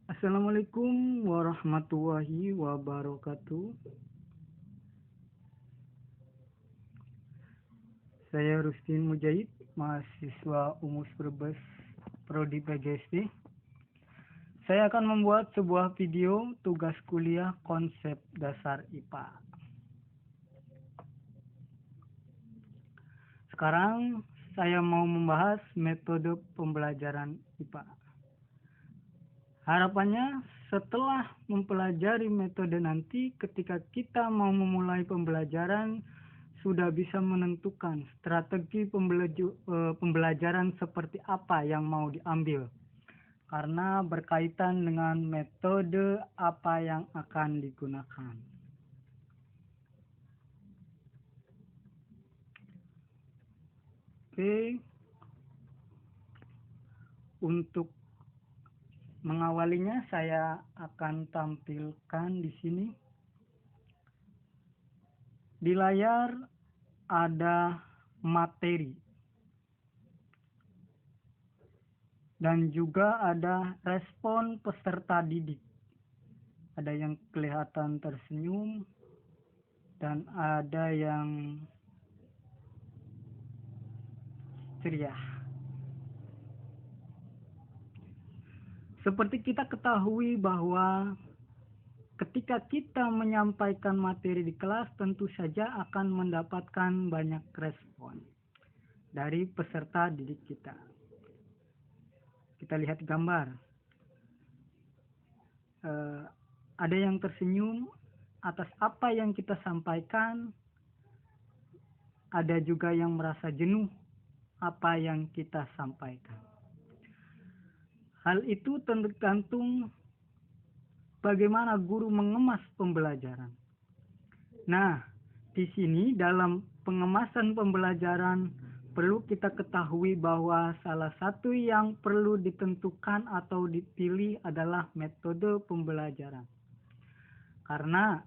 Assalamualaikum warahmatullahi wabarakatuh. Saya Rustin Mujahid, mahasiswa Umus Brebes, Prodi PGSD. Saya akan membuat sebuah video tugas kuliah konsep dasar IPA. Sekarang saya mau membahas metode pembelajaran IPA. Harapannya setelah mempelajari metode nanti, ketika kita mau memulai pembelajaran sudah bisa menentukan strategi pembelajaran seperti apa yang mau diambil, karena berkaitan dengan metode apa yang akan digunakan. Oke, untuk mengawalinya saya akan tampilkan di sini. Di layar ada materi dan juga ada respon peserta didik. Ada yang kelihatan tersenyum dan ada yang ceria. Seperti kita ketahui bahwa ketika kita menyampaikan materi di kelas, tentu saja akan mendapatkan banyak respon dari peserta didik kita. Kita lihat gambar. Ada yang tersenyum atas apa yang kita sampaikan. Ada juga yang merasa jenuh apa yang kita sampaikan. Hal itu tergantung bagaimana guru mengemas pembelajaran. Nah, di sini dalam pengemasan pembelajaran perlu kita ketahui bahwa salah satu yang perlu ditentukan atau dipilih adalah metode pembelajaran. Karena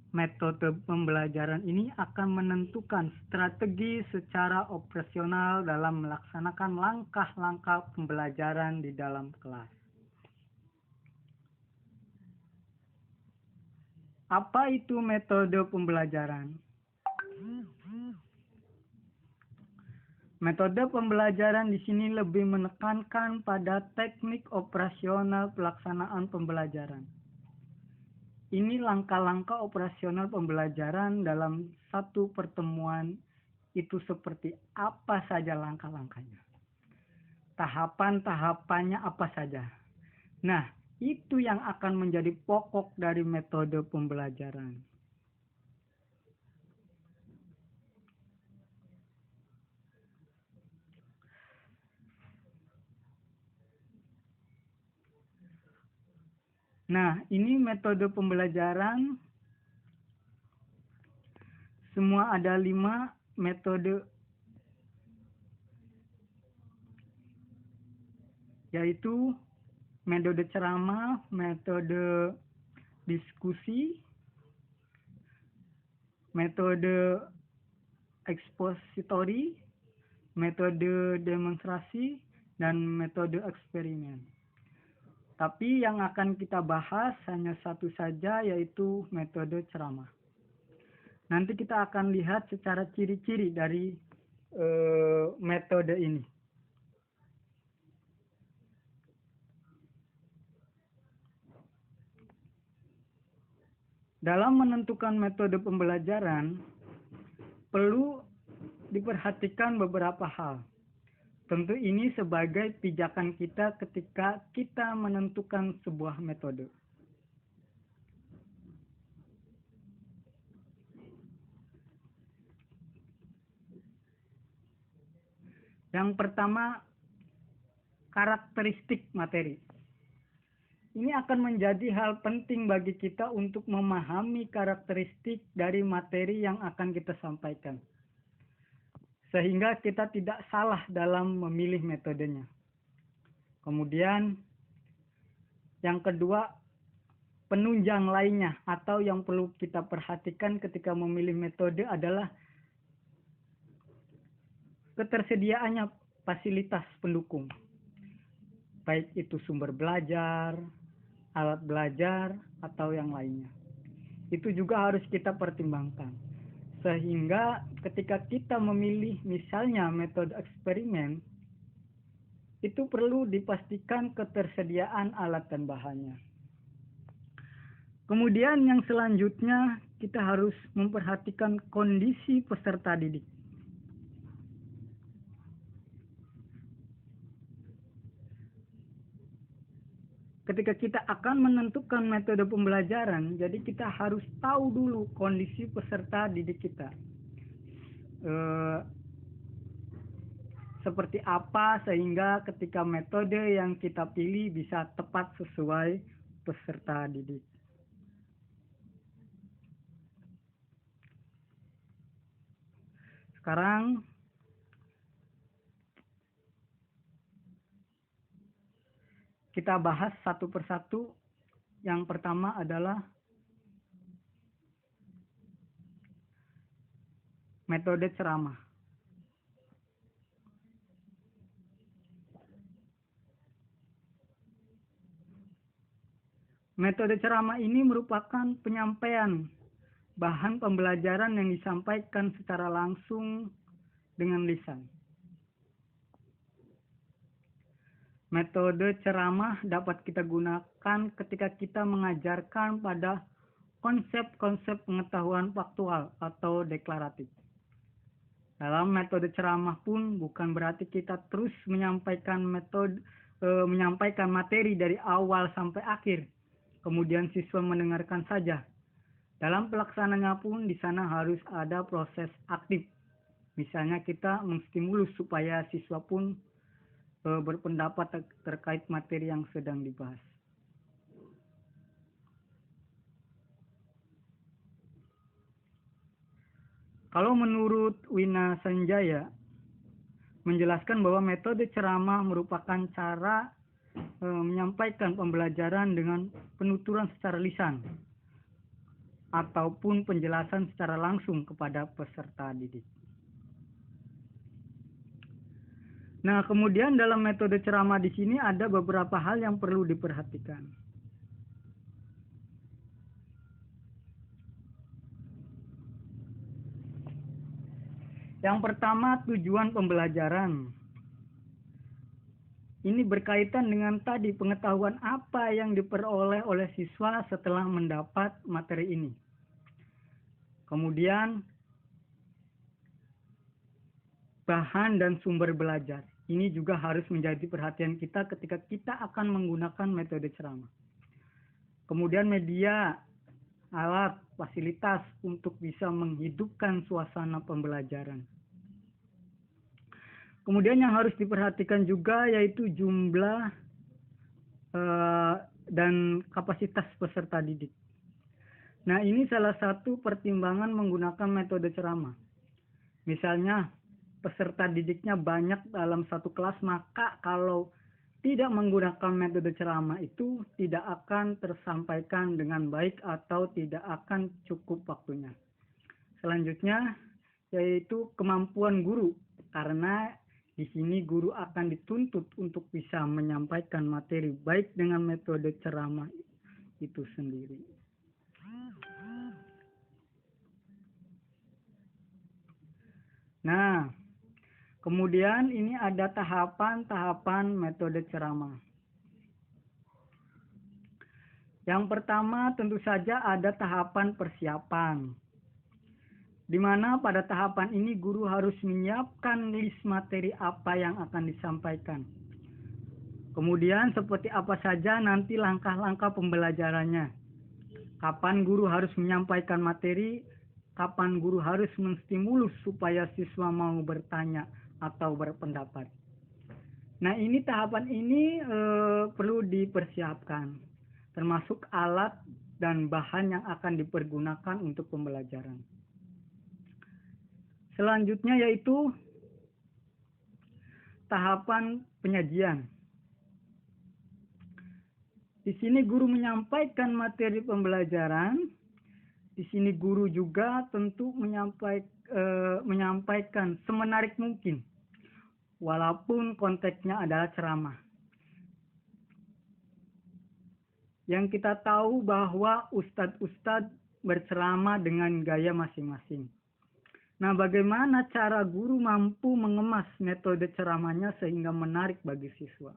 metode pembelajaran ini akan menentukan strategi secara operasional dalam melaksanakan langkah-langkah pembelajaran di dalam kelas. Apa itu metode pembelajaran? Metode pembelajaran di sini lebih menekankan pada teknik operasional pelaksanaan pembelajaran. Ini langkah-langkah operasional pembelajaran dalam satu pertemuan itu seperti apa saja langkah-langkahnya. Tahapan-tahapannya apa saja. Nah, itu yang akan menjadi pokok dari metode pembelajaran. Nah, ini metode pembelajaran. Semua ada 5 metode, yaitu metode ceramah, metode diskusi, metode ekspositori, metode demonstrasi, dan metode eksperimen. Tapi yang akan kita bahas hanya satu saja, yaitu metode ceramah. Nanti kita akan lihat secara ciri-ciri dari metode ini. Dalam menentukan metode pembelajaran, perlu diperhatikan beberapa hal. Tentu ini sebagai pijakan kita ketika kita menentukan sebuah metode. Yang pertama, karakteristik materi. Ini akan menjadi hal penting bagi kita untuk memahami karakteristik dari materi yang akan kita sampaikan, sehingga kita tidak salah dalam memilih metodenya. Kemudian yang kedua, penunjang lainnya atau yang perlu kita perhatikan ketika memilih metode adalah ketersediaannya fasilitas pendukung, baik itu sumber belajar, alat belajar, atau yang lainnya. Itu juga harus kita pertimbangkan. Sehingga ketika kita memilih misalnya metode eksperimen, itu perlu dipastikan ketersediaan alat dan bahannya. Kemudian yang selanjutnya kita harus memperhatikan kondisi peserta didik. Ketika kita akan menentukan metode pembelajaran, jadi kita harus tahu dulu kondisi peserta didik kita. Seperti apa sehingga ketika metode yang kita pilih bisa tepat sesuai peserta didik. Sekarang kita bahas satu persatu. Yang pertama adalah metode ceramah. Metode ceramah ini merupakan penyampaian bahan pembelajaran yang disampaikan secara langsung dengan lisan. Metode ceramah dapat kita gunakan ketika kita mengajarkan pada konsep-konsep pengetahuan faktual atau deklaratif. Dalam metode ceramah pun bukan berarti kita terus menyampaikan materi dari awal sampai akhir, kemudian siswa mendengarkan saja. Dalam pelaksanaannya pun di sana harus ada proses aktif. Misalnya kita menstimulus supaya siswa pun berpendapat terkait materi yang sedang dibahas. Kalau menurut Wina Sanjaya menjelaskan bahwa metode ceramah merupakan cara menyampaikan pembelajaran dengan penuturan secara lisan ataupun penjelasan secara langsung kepada peserta didik. Nah, kemudian dalam metode ceramah di sini ada beberapa hal yang perlu diperhatikan. Yang pertama, tujuan pembelajaran. Ini berkaitan dengan tadi pengetahuan apa yang diperoleh oleh siswa setelah mendapat materi ini. Kemudian, bahan dan sumber belajar. Ini juga harus menjadi perhatian kita ketika kita akan menggunakan metode ceramah. Kemudian media, alat, fasilitas untuk bisa menghidupkan suasana pembelajaran. Kemudian yang harus diperhatikan juga yaitu jumlah dan kapasitas peserta didik. Nah, ini salah satu pertimbangan menggunakan metode ceramah. Misalnya, peserta didiknya banyak dalam satu kelas, maka kalau tidak menggunakan metode ceramah itu tidak akan tersampaikan dengan baik atau tidak akan cukup waktunya. Selanjutnya yaitu kemampuan guru, karena di sini guru akan dituntut untuk bisa menyampaikan materi baik dengan metode ceramah itu sendiri. Nah, kemudian ini ada tahapan-tahapan metode ceramah. Yang pertama tentu saja ada tahapan persiapan, di mana pada tahapan ini guru harus menyiapkan list materi apa yang akan disampaikan. Kemudian seperti apa saja nanti langkah-langkah pembelajarannya. Kapan guru harus menyampaikan materi, kapan guru harus menstimulus supaya siswa mau bertanya atau berpendapat. Nah, ini tahapan ini perlu dipersiapkan, termasuk alat dan bahan yang akan dipergunakan untuk pembelajaran. Selanjutnya yaitu tahapan penyajian. Di sini guru menyampaikan materi pembelajaran. Di sini guru juga tentu menyampaikan semenarik mungkin, walaupun konteksnya adalah ceramah. yang kita tahu bahwa ustadz-ustadz berceramah dengan gaya masing-masing. Nah, bagaimana cara guru mampu mengemas metode ceramahnya sehingga menarik bagi siswa?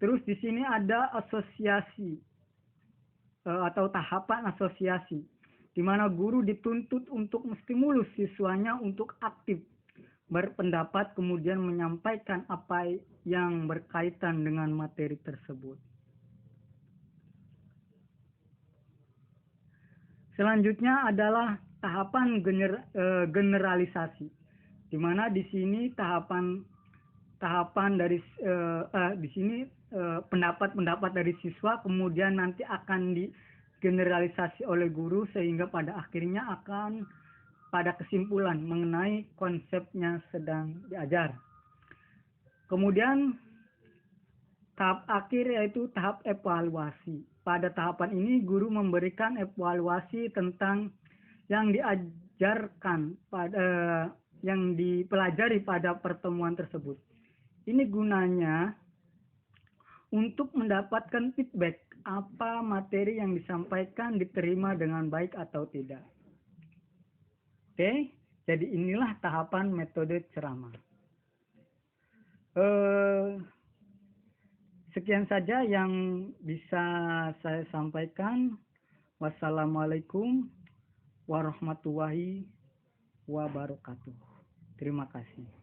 Terus di sini ada asosiasi atau tahapan asosiasi, di mana guru dituntut untuk menstimulus siswanya untuk aktif berpendapat, kemudian menyampaikan apa yang berkaitan dengan materi tersebut. Selanjutnya adalah tahapan generalisasi, di mana di sini tahapan dari di sini pendapat-pendapat dari siswa kemudian nanti akan digeneralisasi oleh guru sehingga pada akhirnya akan pada kesimpulan mengenai konsepnya sedang diajar. Kemudian tahap akhir yaitu tahap evaluasi. Pada tahapan ini guru memberikan evaluasi tentang yang diajarkan yang dipelajari pada pertemuan tersebut. Ini gunanya untuk mendapatkan feedback apa materi yang disampaikan diterima dengan baik atau tidak. Oke, jadi inilah tahapan metode ceramah. Sekian saja yang bisa saya sampaikan. Wassalamualaikum warahmatullahi wabarakatuh. Terima kasih.